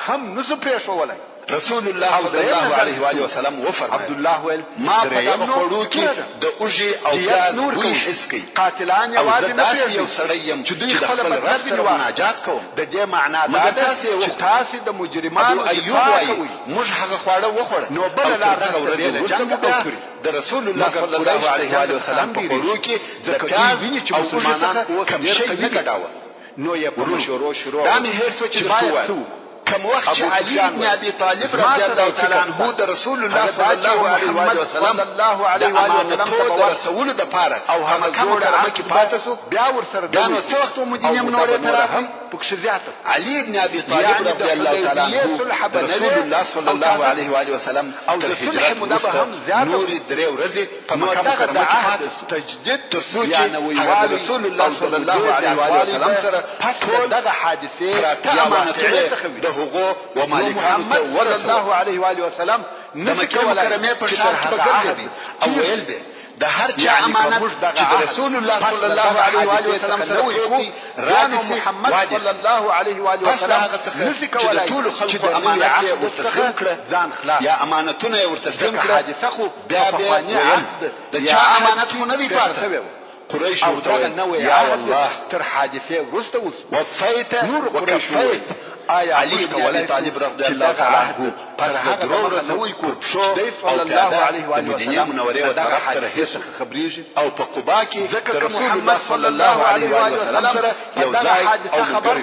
هم نو پرېښولای رسول الله صلی الله علیه و آله وسلم وفرمایل عبد الله ویل ما په دغه خورو کې د اوږې او پیاز بوی حس کوي قاتلان یوازې نه پیژني یو سړی یم چې دوی خپل رب سره مناجات کوم د دې معنا دا ده چې تاسو د مجرمانو دفاع کوئ موږ هغه خواړه وخوړه نو بل لار نشته د جنگ او کړی د رسول الله صلی الله علیه و آله وسلم په خورو کې د پیاز چې مسلمانان اوس ډېر قوي کډاوه نو یې په شروع دا مې هیڅ چې وایي کوم وخت چې علي بن ابي طالب رضی الله تعالی عنہ د رسول الله صلی الله علیه و وسلم د رسول د پاره او هغه کومه کې پاتاسو بیا ور سره دا نو څو وخت مدینه منوره ته راغی پکښ زیاته علي بن ابي طالب رضی الله تعالی عنہ رسول الله صلی الله علیه و وسلم او د صلح مدبه هم زیاته نور درې ورځې په مکه مکرمه کې پاتاسو تجدید ترڅو چې رسول الله صلی الله علیه و وسلم سره ټول دغه حادثه یا واقعه هغه و محمد صلی الله علیه و آله وسلم نمکه کرمه په شرط بګرځي او ویل به د هر چا امانت چې رسول الله صلی الله علیه و آله وسلم سره کوي رانو محمد صلی الله علیه و آله وسلم نسی کولای ټول خلق امانت یې ورتسلیم کړ ځان خلاص یا امانتونه یې ورتسلیم کړ حادثه خو بیا د چا امانت خو نه دی پاتې قريش او دغه نوې یا الله تر حادثه ورسته اوس وفیت نور قريش آیا علي بن ابي طالب رضی الله تعالی عنہ پر هغه دروغ نوې کو چې صلی الله علیه و آله وسلم منوره او دغه حادثه خبريږي او په قباء کې ذکر محمد صلی الله علیه و آله وسلم یو ځای حادثه خبر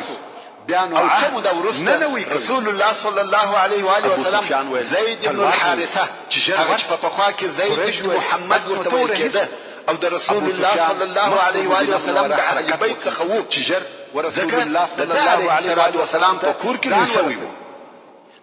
بیان او څه دا ورسته رسول الله صلی الله علیه و آله وسلم زید بن الحارثه هغه په خوا کې زید بن محمد ورته ویل کېده او د رسول الله صلی الله علیه و آله وسلم د اهل بیت څخه وو چې ورسول الله صلی الله علیه و وسلم په کور کې نشوي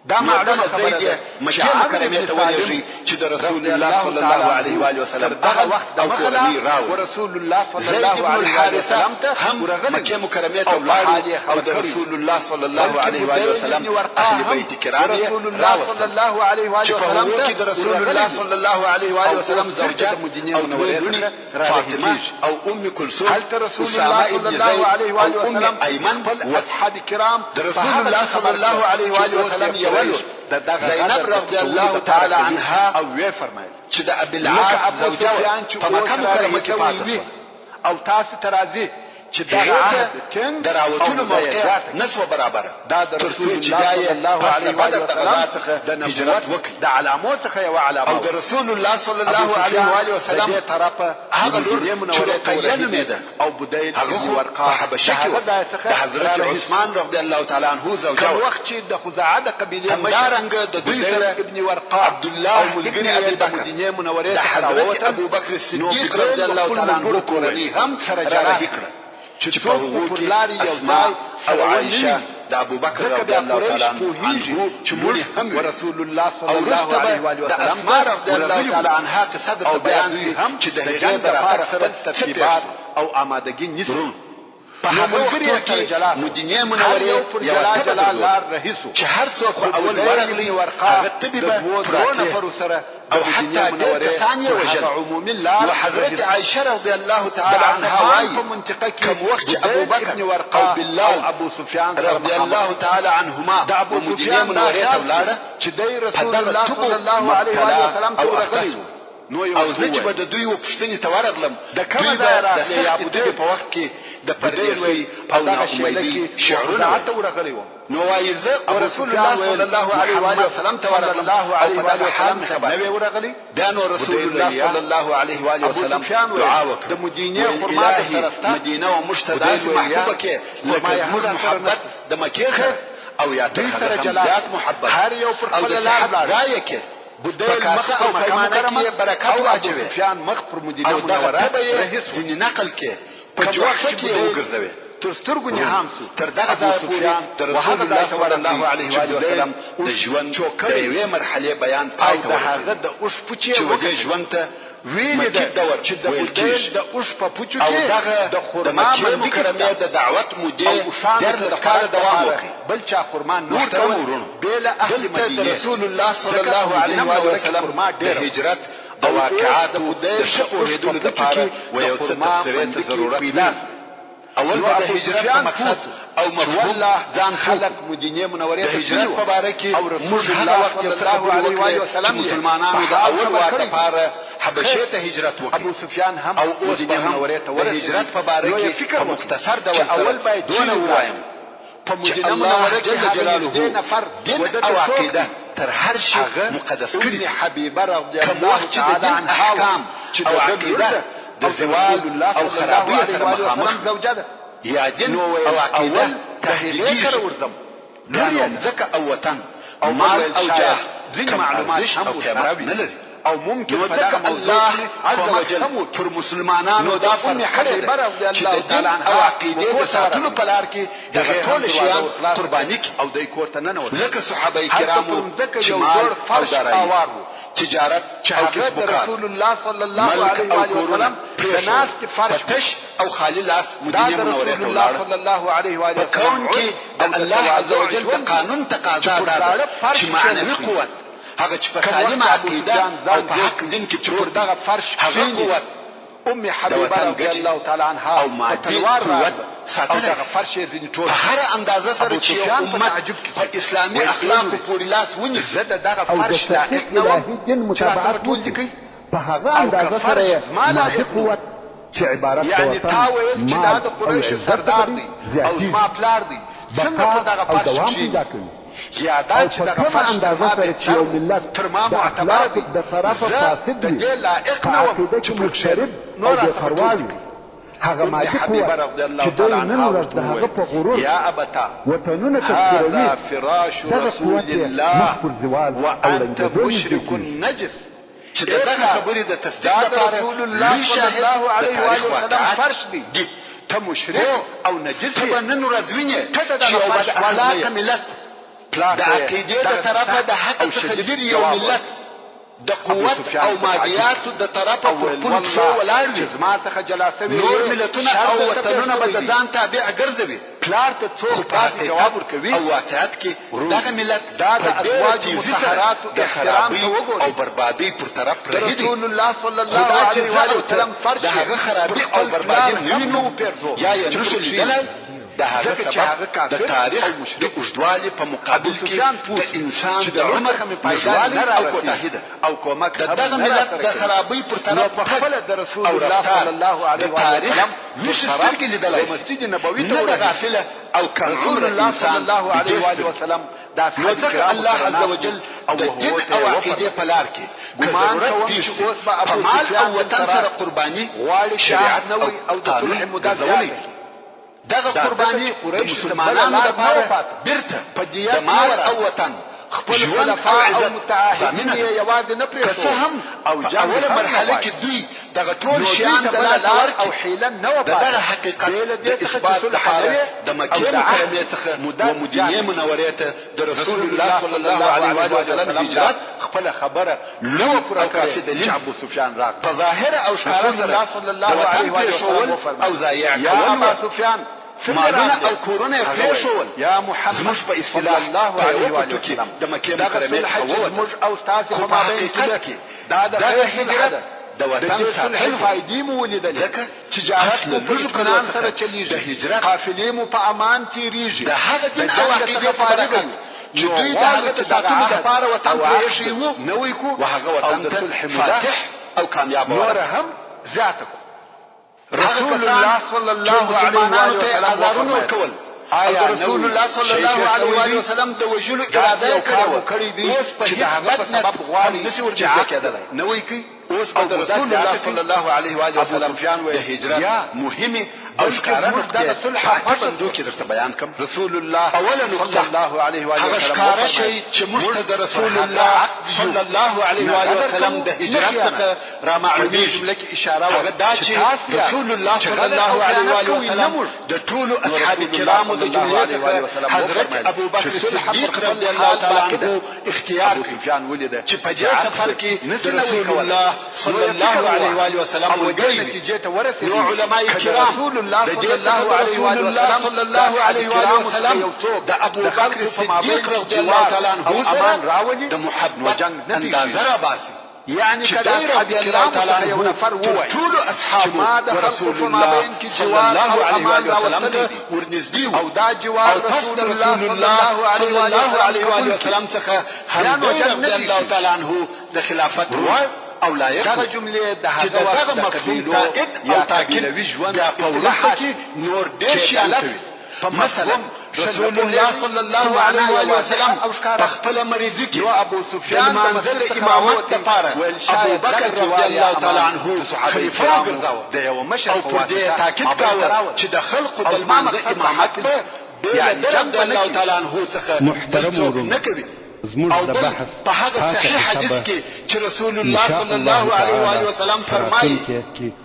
دا معلومه خبره ده چې کرامه ته ولېږي چې د رسول الله صلی الله علیه و آله وسلم دغه وخت د مخلا ورسول الله صلی الله علیه و سلم ته ورغلی مکه مکرمه ته ولاړ او د رسول الله صلی الله علیه و آله وسلم اهل بیت کرام رسول الله صلی الله علیه و آله وسلم ته د رسول الله صلی الله علیه و آله وسلم زوجه مدینه منوره فاطمه او ام كلثوم هل رسول الله صلی الله علیه و آله وسلم خپل اصحاب کرام د رسول الله صلی الله علیه و آله وسلم زینب رضی الله تعالی عنها او وی فرمایل چې د ابي العاص زوجه په مکه مکرمه کې پاتې او تاسو ترازی چې دا عهد ټینګ دراوتونو موقع نسو برابر دا د رسول الله صلی الله علیه و وسلم د نبوت د علامو څخه یو علامه او د رسول الله صلی الله علیه و وسلم د طرفه هغه لور منوره ته او بدیل ابن ورقه هغه د حضرت عثمان رضی الله تعالی عنه زوجه وخت چې د خزاعه د قبیله مشرنګ د دوی سره ابن ورقه عبد الله ابن ابي بکر مدینه منوره ته حضرت ابو بکر الصدیق رضی الله تعالی عنه کورنی هم سره جاره کړ چې څوک پر لاري یو ځای او عائشه د ابوبکر ځکه رضی بیا الله قریش تعالی پوهیږي عنه چې موږ موږ هم ورسول الله صلی او الله علیه و د وسلم اسماء رضی الله تعالی عنها قصه د بیان هم چې د جنگ هغې د لپاره راتګ سره خپل ترتیبات او آمادګي نیسي په هغه وخت کې مدینه منورې یو جلال لار رهیسو چې هر څوک اول ورغلی هغه تبي به دوه نفر سره او حتى كسان يوجد عمومي لار وحضرت عائشة رضي الله تعالى عنها واي كم وقت أبو بكر أو بلال او ابو سفيان رضي الله تعالى عنهما دا ابو سفيان دا چې دی رسول الله صلى الله عليه وسلم ته ورغلی نو یو او زه چې به د دوی وپوښتنې ته ورغلم د کومه ځای راغلی یا ابو دوی په وخت کې د پردیسۍ او ناامیدۍ شعرونه ته ورغلی و نو وایي زه ورسول الله صلی الله علیه وسلم ته ورغلم او په حال ته نه ورغلی بیا نو رسول الله صلی الله علیه وسلم دعا وکړه د مدینه خرما د طرفته مدینه او مشتدات محبوبه کې لکه زموږ محبت د مکې سره او یا دوی سره جلال محبت هر یو پر خپل لار ځای کې بدل مخ او مکرمه کې برکت واچوي سفیان مخ پر مدینه منوره رئیس نقل کې په جوخه کې وګرځوي تر سترګو نه هامسو تر دغه ځای پورې د رسول الله صلی الله علیه وسلم د ژوند د یوې مرحلې بیان پای ته ورسېد د اوښ پوچې وګړي ژوند ته ویلې ده چې د بدل د اوښ په پوچو کې د خرما مکرمه د دعوت مودې د کار دوام وکړي بل چا خرما نور کول بل اهل مدینه رسول الله صلی الله علیه وسلم د هجرت د واقعات د شکو هدول لپاره و یو څه تفسیرات ضرورت اول د هجرت په مقصد او مفهوم ځان خلق مدینه منوره ته هجرت په باره کې او رسول الله صلی الله علیه وسلم مسلمانانو د اول وخت لپاره حبشه ته هجرت وکړ ابو سفیان هم او مدینه منوره ته ورسېد هجرت په باره کې په مختصر ډول اول باید دونه وایم په مدینه منوره کې هغه نفر ودته او عقیده تر هر شي مقدس کړي حبیبه رضی الله تعالی عنها چې او عقیده د زوال او خرابیه سره مخامخ زوجه ده یا دین او عقیده تهدیدی ورزم نو ځکه او وطن او مال او جاه ځینې معلومات هم ورسره او ممکن په دغه موضوع کې عز وجل پر مسلمانانو دا فرق کړی چې د دین او عقیده د ساتلو په لار کې دغه ټول شیان قرباني کړي او دای کوړه نه وته لکه صحابه کرامو چې مال فرش اوار تجارت او کسب رسول الله صلی الله علیه وسلم د ناس کې فرش او خالی لاس مدینه منوره ته الله صلی الله علیه وسلم کې د الله عز وجل د قانون تقاضا ده چې معنوي قوت هغه چې په سالمه عقیده او په حق دین کې پر دغه فرش قوت ام حبیبه رضی الله تعالی عنها او تلوار او دغه فرش ځین ټول هر اندازه سره چې امت په اسلامي اخلاق پورې لاس ونی زده دغه فرش لایق نه و دین متابعت وکړي په هغه اندازه سره مادي قوت چې عبارت یعنی تا ویل چې دا د قریش سردار دی او ما پلار دی څنګه په دغه فرش شي یا دا چې دغه فرش اندازه سره چې یو ملت تر ما معتبر دی د طرفه فاسد دی لایق نه و چې مشرب او د خرواوي هغه مادي قوت چې دوی نن ورځ د هغه په غرور یا ابتا وطنونه تذکروي هذا فراش رسول الله وانت مشرك نجس چې دغه خبرې د تصدیق لپاره رسول الله صلی الله علیه و سلم فرش دی ته مشرک او نجس ته نن ورځ وینې چې یو بد اخلاق ملت د عقیدې د طرفه د حق څخه لري یو ملت د قوت او مادیاتو د طرفه په پون شو ولاړ وي زما څخه جلاسه وي نور ملتونه او وطنونه به د ځان تابع ګرځوي پلار ته څوک تاسو جواب ورکوي او واقعیت کې دغه ملت دا د ازواج مطهرات او احترام ته وګوري او بربادي پر طرف رهيدي رسول الله صلی الله علیه و سلم فرش دغه خرابي او بربادي نو پرزو یا یې نشو لیدلای د هغه سبب د تاریخ د اوږدوالي په مقابل کې د انسان د عمر پیدایش او کوتاهي ده او کومک دغه ملت د خرابۍ پر طرف په خپل د رسول الله صلی الله علیه وسلم مشترک لیدلای او مسجد نبوي ته غافله او کم رسول الله صلی الله علیه وسلم د اصحاب کرام الله عز وجل د دین او عقیده په لار کې ګمان کوم چې اوس به ابو سفیان او وطن سره قرباني غواړي شریعت نوي او د صلح مدد دغه قرباني د مسلمانانو لپاره بیرته د مال او وطن خپل خلفاء او متعهدین یې یوازې نه پرېښود او جنګ اوله مرحله کې دوی دغه ټول شیان د لار او حیله نه و پاتې دغه حقیقت د اثبات لپاره د مکې مکرمې څخه و مدینې منورې ته د رسول الله صلی الله علیه وسلم هجرت خپل خبره نو پوره کړې چې ابو سفیان راغی په ظاهر او ښکاره رسول الله صلی الله علیه وسلم او ضایع یا ابو سفیان مالونه او کورونه پرېښول یا محمد زموږ په اصطلاح الله علیه وسلم د مکې مکرمې څخه زموږ او ستاسو په مابین کې دا د هجرت د وطن ساتل فائدې مو ولیدلې تجارت مو په اطمینان سره چلیږي قافلې مو په امان تیریږي د هغه دین او عقیدې فارغ چې دوی د هغه د ساتلو لپاره وطن پرېښی وو نوی کو وهغه وطن ته فاتح او کامیاب نور هم زیاته کو رسول الله صلی الله علیه وسلم آیا رسول الله صلی الله علیه وسلم د وجلو اراده کړې چې د هغه په سبب غواړي چې نوې کوي اوس په رسول الله صلی الله علیه وسلم د هجرت مهمه او ښکاره د صلح پسندو کې درته بیان کوم رسول الله صلی الله علیه وسلم ښکاره شي چې موږ د رسول الله صلی الله علیه وسلم د هجرت څخه را معلومیږي جمله کې اشاره وکړه چې رسول الله صلی الله علیه وسلم د ټول اصحاب کرامو د جمهوریت حضرت ابو بکر صدیق رضی الله تعالی عنه اختیار چې په دې سفر کې رسول الله صلی الله علیه وسلم او د نتیجې ته ورسېږي علماء کرام رسول الله صلی الله علیه وسلم د ابو بکر صدیق رضی الله تعالی عنه امان راولي د محبت اندازه باسي يعني کله اصحاب کرام څخه یو نفر ووایي ټول اصحاب ما د خلقو په مابین کې جوار او امان راوستلی دي او دا جوار رسول الله صلی الله علیه وسلم څخه هم رضی الله تعالی عنه د خلافت او لایق دا جملې د هغه وخت د قبیلو یا قبیلوي ژوند اصطلاحات نور ډېر شیان مثلا رسول الله صلی الله علیه وسلم خپل مریضی کې ابو سفیان د منزل امامت لپاره ابو بکر رضی الله تعالی عنه خلیفہ ګرځاو د یو مشر په واسطه تاکید کاوه چې د خلقو د منزل امامت په يعني جنب الله تعالی عنه څخه محترم ورونه زموږ د بحث په هغه صحیح حدیث کې چې رسول الله صلی الله علیه وسلم فرمایي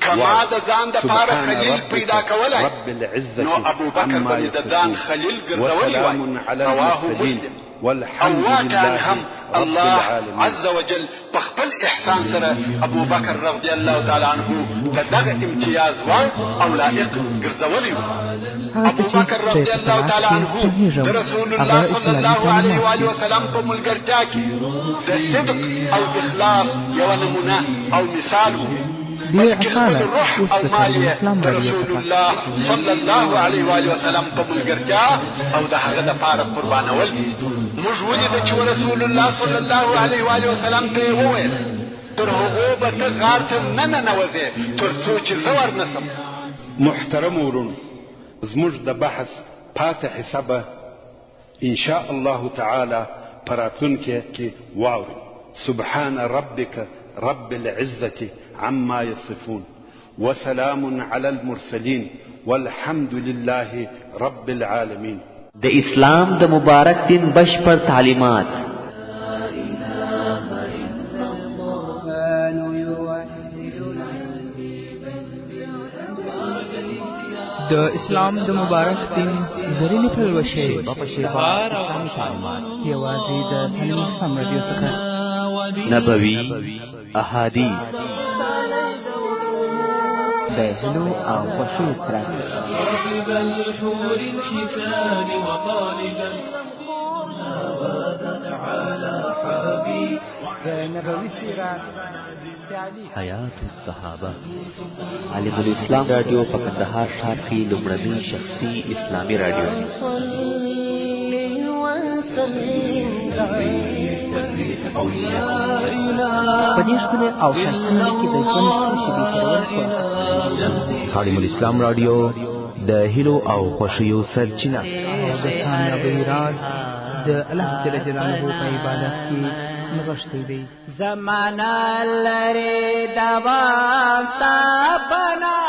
کما د ځان د پاره خلیل پیدا کولای نو ابو بکر باندې د ځان خلیل ګرځولای رواه مسلم والحمد لله رب العالمين عز وجل بخبل احسان سره ابو بکر رضی الله تعالی عنه دغه امتیاز او لائق ګرځولای ابو بکر رضی الله تعالی عنه رسول الله صلی الله علیه وسلم په ملګرتیا کې د صدق او اخلاص یو نمونه او مثال دې اسانه اوس د اسلام راډیو رسول الله صلی الله علیه وسلم په ملګرتیا او د هغه د پاره قربانول موږ ولیدل چې رسول الله صلی الله علیه وسلم ته وویل تر هغه به ته غار ته نه ننوځې تر څو چې زه ورنسم. محترم ورونو زموږ د بحث پاتې حسابه ان شاء الله تعالی پراتونکي کې واوري. سبحان ربك رب العزة عما يصفون وسلام على المرسلين والحمد لله رب العالمين. د اسلام د مبارک دین بشپړ تعلیمات د اسلام د مبارک دین زرینی پلوشه په شیبه اسلامي تعلیمات یوازې د اسلام راډیو څخه نبوي احادیث د هلو او خوشو ترک نبوي سیرت حیات الصحابه عالم الاسلام رادیو په کندهار ښار کې لومړنی شخصي اسلامي رادیو په دې ښکلي او ښایسته کې د ژوند شیبې تېرول عالم الاسلام رادیو د هیلو او خوښیو سرچینه د کامیابۍ راز د الله جل جلاله په عبادت کې نغښتی دی. زمانہ لري دوام تا بنا